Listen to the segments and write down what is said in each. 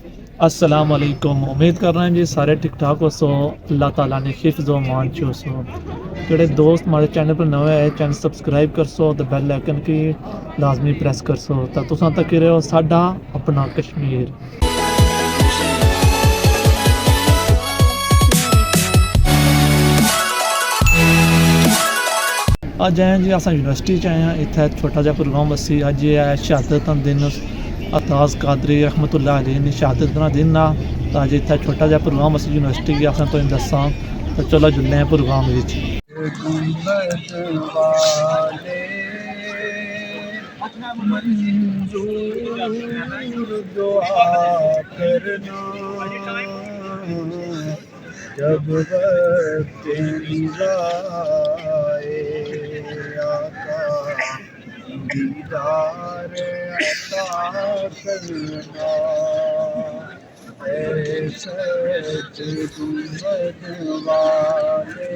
السلام علیکم، امید کر رہے ہیں جی سارے ٹھیک ٹھاک ہو سو، اللہ تعالیٰ نے حفظ و امان چو سو۔ جڑے دوست ہمارے چینل پر نوے آئے چینل سبسکرائب کر سو تو بیل آئکن کی لازمی پریس کر سو تا تساں تک رہو ساڈا اپنا کشمیر۔ اج آئے جی اصل یونیورسٹی آئے ہیں، اتنے چھوٹا جہا پروگرام اسی اج یہ ہے شہادت دن عطاز قادری رحمۃ اللہ علیہ نے شہادت کا دن آ تو اج اتنا چھوٹا جہا پروگرام اسی یونیورسٹی کے اصل تمہیں دساں تو چلو جلنے ہیں پروگرام جب وقت نگاہے آقا دیدار عطا کرنا، اے سچ گنبد والے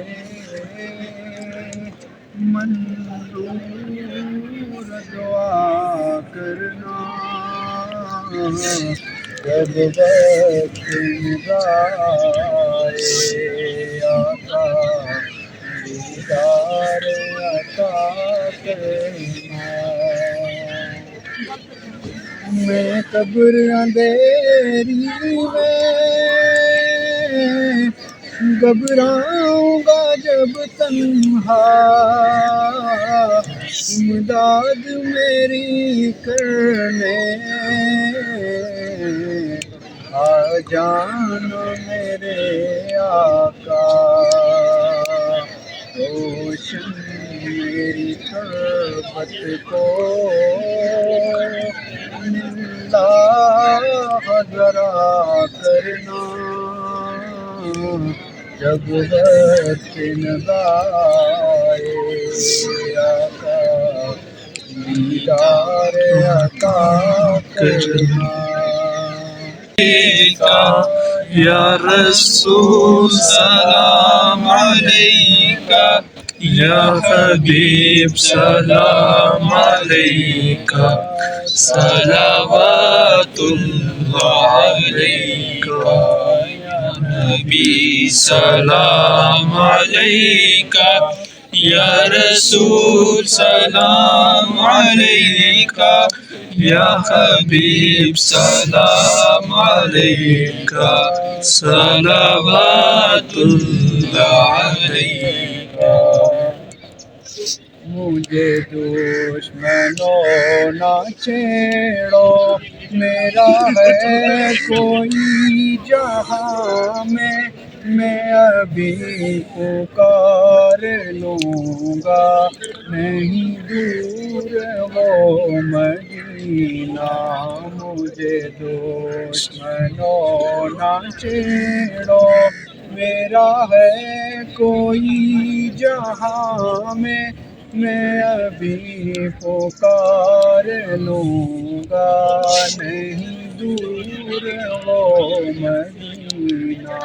منظور دعا کرنا، جب وقت نگاہے آقا دیدار عطا کرنا۔ میں قبر اندھیری میں گھبراؤں گا جب تنہا، امداد میری کرنے آ جانا میرے آقا، روشن میری تربت کو اللہ ذرا کرنا، جب وقت نگاہے آقا دیدار عطا کرنا۔ یا رسول سلام علیکہ، یا حبیب سلام علیکہ، صلوات اللہ علیکہ، یا نبی سلام علیکہ، یا رسول سلام علیکہ، یا حبیب سلام علیکہ، صلوات اللہ علیکہ۔ مجھے دشمنوں نہ چھیڑو، میرا ہے کوئی جہاں میں ابھی پکار لوں گا، نہیں دور وہ مدینہ۔ مجھے دشمنوں نہ چھیڑو، میرا ہے کوئی جہاں میں ابھی پکار لوں گا، نہیں دور وہ مدینہ۔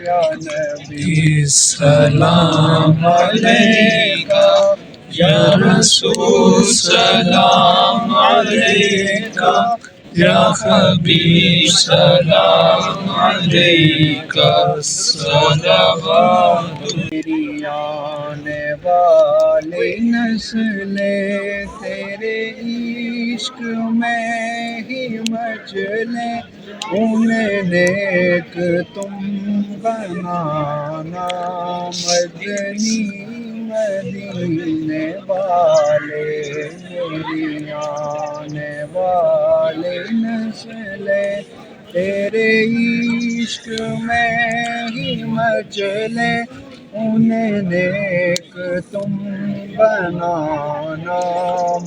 یا نبی سلام علیکہ، یا رسول سلام علیکہ، یا حبیب سلام علیکہ، صلوات۔ میری آنے والی نسلیں تیرے عشق میں ہی مچلیں، انہیں نیک تم بنانا، مدنی مدینے والے۔ میری آنے والی نسلیں تیرے عشق میں ہی مچلیں، انہیں نیک تم بنانا،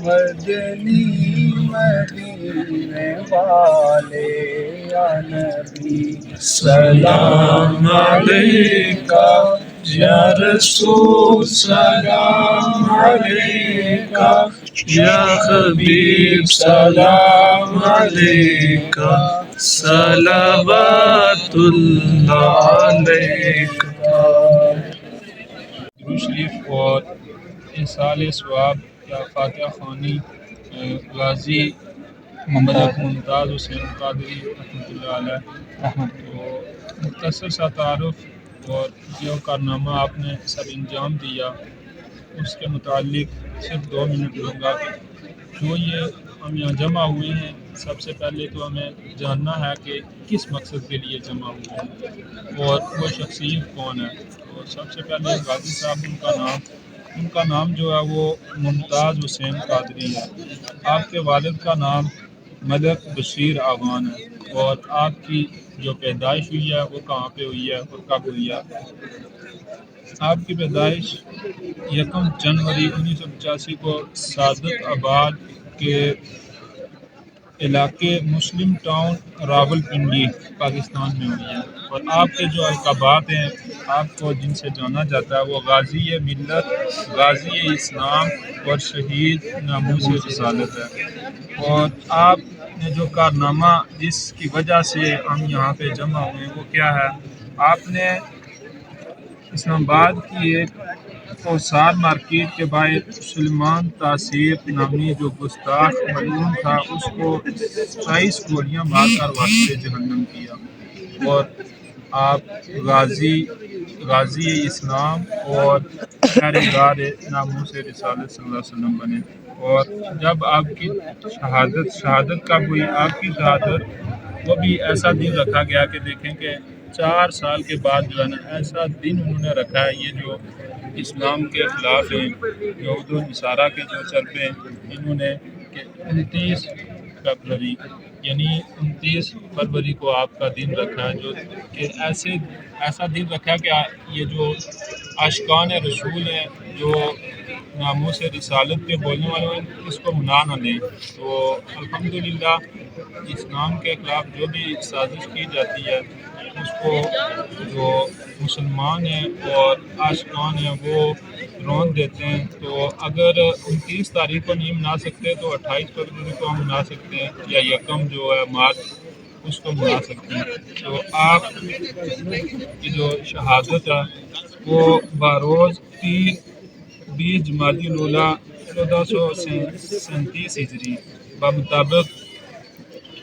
مدنی مدینے والے۔ یا نبی سلام علیکہ، یا رسول سلام علیکہ، یا حبیب سلام علیکہ، صلوات اللہ علیکہ۔ درود شریف اور احصال ثواب یا فاتحہ خوانی غازی ملک ممتاز حسین قادری رحمۃ اللہ علیہ. تو مختصر سا تعارف اور جو کارنامہ آپ نے سر انجام دیا اس کے متعلق صرف 2 منٹ لوں گا. جو یہ ہم یہاں جمع ہوئے ہیں، سب سے پہلے تو ہمیں جاننا ہے کہ کس مقصد کے لیے جمع ہوئے ہیں اور وہ شخصیت کون ہے. تو سب سے پہلے غازی صاحب ان کا نام جو ہے وہ ممتاز حسین قادری ہے. آپ کے والد کا نام ملک بشیر آغان ہے، اور آپ کی جو پیدائش ہوئی ہے وہ کہاں پہ ہوئی ہے اور کب ہوئی ہے. آپ کی پیدائش 1 جنوری 1985 کو سعادت آباد کے علاقے مسلم ٹاؤن راول پنڈی پاکستان میں ہوئی ہے. اور آپ کے جو القابات ہیں آپ کو جن سے جانا جاتا ہے وہ غازی ملت، غازی اسلام اور شہید ناموس رسالت ہے. اور آپ نے جو کارنامہ جس کی وجہ سے ہم یہاں پہ جمع ہوئے وہ کیا ہے؟ آپ نے اسلام آباد کی ایک اوسار مارکیٹ کے باہر سلمان تاثیر نامی جو گستاخ ملعون تھا اس کو 27 گولیاں مار کر واسطے جہنم کیا. اور آپ غازی اسلام اور پہریدار ناموس رسالت صلی اللہ علیہ وسلم بنے. اور جب آپ کی شہادت کب ہوئی؟ آپ کی شہادت وہ بھی ایسا دن رکھا گیا کہ دیکھیں کہ 4 سال کے بعد جو ہے نا ایسا دن انہوں نے رکھا ہے. یہ جو اسلام کے خلاف ہیں، یہود و نصارہ کے جو چربے ہیں، انہوں نے کہ 29 فروری یعنی 29 فروری کو آپ کا دن رکھا ہے، جو کہ ایسا دن رکھا ہے کہ یہ جو عاشقان رسول ہیں، جو ناموس رسالت کے بولنے والوں ہیں، اس کو منا نہ لیں. تو الحمدللہ اسلام کے خلاف جو بھی سازش کی جاتی ہے اس کو جو مسلمان ہیں اور عاشقان ہیں وہ رون دیتے ہیں. تو اگر 29 تاریخ کو نہیں منا سکتے تو 28 فروری کو ہم منا سکتے ہیں، یا 1 جو ہے مارچ اس کو منا سکتے ہیں. تو آپ کی جو شہادت ہے وہ بروز 20 جمادی الاولیٰ 1437 ہجری بمطابق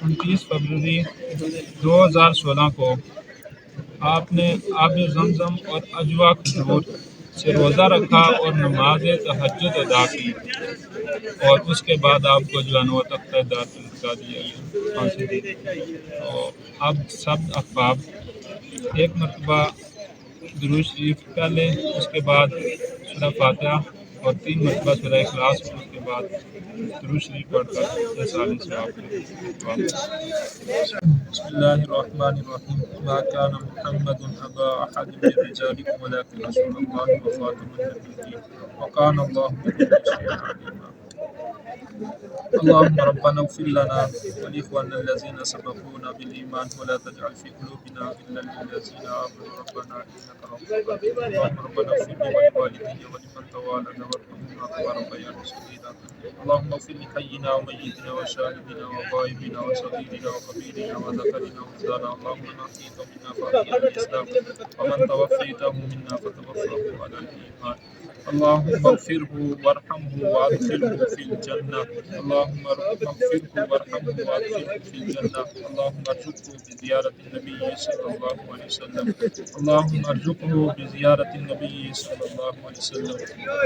29 فروری 2016 کو آپ نے آب زمزم اور اجوا کھجور سے روزہ رکھا اور نماز تہجد ادا کی، اور اس کے بعد آپ کو جو ہے وہ تختہ دار پہ لٹکا دیا گیا، پھانسی دی گئی. تو اب سب احباب ایک مرتبہ درود شریف پہلے، اس کے بعد سورہ فاتحہ اور 3 مرتبہ سورہ اخلاص، اور اس کے بعد درود شریف پڑھ کر رسالہ ثواب کریں. بسم اللہ الرحمن الرحیم. ما كان محمد ابا احد من رجالكم ولكن رسول الله وخاتم النبيين وكان الله بكل شيء عليما. اللهم ربنا اغفر لنا ولإخواننا الذين سبقونا بالإيمان ولا تجعل في قلوبنا غلا للذين آمنوا ربنا إنك رؤوف رحيم. اللهم ربنا اغفر لي ولوالدي ولمن توالنا وارحمهما كما ربياني صغيرا. اللهم اغفر لحينا وميتنا وشاهدنا وغائبنا وصغيرنا وكبيرنا وذكرنا وانثانا. اللهم من أحييته منا فأحيه على الإسلام ومن توفيته منا فتوفه على الإيمان. اللهم اغفره وارحمه وادخله في الجنة. اللهم اغفره وارحمه وادخله في الجنة. اللهم ارزقه بزيارة النبي صلى الله عليه وسلم. اللهم ارزقه بزيارة النبي صلى الله عليه وسلم.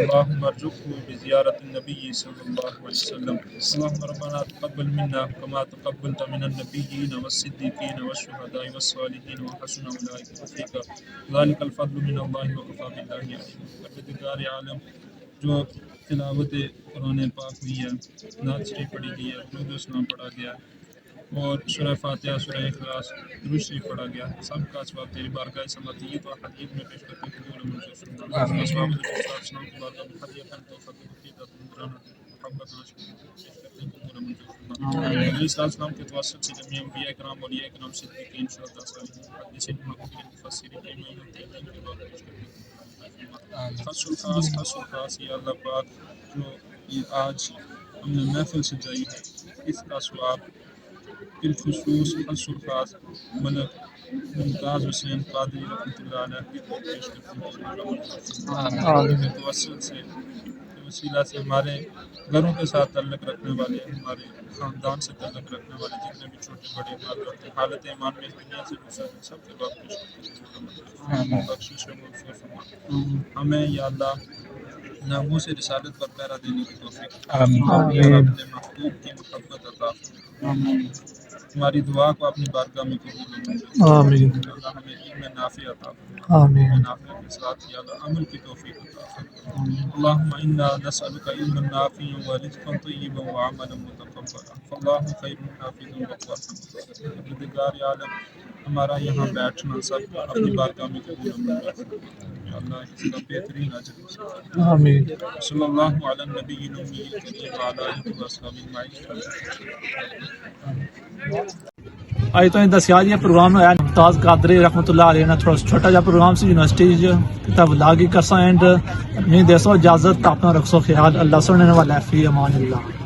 اللهم ارزقه بزيارة النبي صلى الله عليه وسلم. اللهم ربنا تقبل منا كما تقبلت من النبيين والصديقين والشهداء والصالحين وحسن أولئك رفيقا. ذلك الفضل من الله وكفى بالله عليم. پروردگار عالم، جو تلاوت قرآن پاک ہوئی ہے، نعت شریف پڑھی گئی ہے، درود و سلام پڑھا گیا اور سورہ فاتحہ، سورہ اخلاص، درود شریف پڑھا گیا، سب کا ثواب تیری بارگاہ سماعیت و حدیث میں پیش کرتے ہیں. قبول منظور فرما. اسلام السلام کی بارگاہ میں حدیث توفیق حقیقت مدرانہ محمد ناشر پیش کرتے ہیں. قبول منظور فرما. نبی صلی اللہ علیہ وسلم کے توسط سے جميع انبیاء کرام، اولیاء کرام، صدیقین، شہداء، صالحین، محدثین، محققین، مفسرین، ائمہ مجتہدین کے بعد پیش کرتے ہیں. خاص یا اللہ پاک، جو یہ آج ہم نے محفل سجائی ہے، اس کا ثواب بالخصوص خاص ملک ممتاز حسین قادری رحمۃ اللہ علیہ کو پیش کرتے ہیں. کے توسط سے کے وسیلہ سے ہمارے گھروں کے ساتھ تعلق رکھنے والے، ہمارے خاندان سے تعلق رکھنے والے جتنے بھی چھوٹے بڑے معذرت حالت ایمان میں اس دنیا سے گزر ہیں، سب کے بعد بخشش و مغفرت فرما۔ ہمیں یا اللہ ناموس رسالت پر پہرا دینے کی توفیق آمین۔ یا رب اپنے محبوب کی محبت عطا فرما۔ ہماری دعا کو اپنی بارگاہ میں قبول فرما۔ آمین اللہ ہمیں علم نافع عطا فرما، آمین علم نافع کے ساتھ یا اللہ عمل کی توفیق عطا فرما۔ اللهم انا نسألك علما نافعا ورزقا طيبا وعملا متقبلا فالله خير حافظا وقوة۔ پروردگار عالم ہمارا یہاں بیٹھنا سب اپنی بارگاہ میں قبول فرما، یا اللہ اس کا بہترین اجر نصیب۔ آمین صلی اللہ علی النبی الامی الکریم وعلی آلہ وصحبہ اجمعین۔ آئی تو دسیا جی پروگرام ہے ممتاز قادری رحمۃ اللہ علیہ نے تھوڑا چھوٹا جا پروگرام سے یونیورسٹی کتاب لاگی کرسا اینڈ میں دیسو اجازت اپنا رکھو خیال اللہ سننے والا فی امان اللہ۔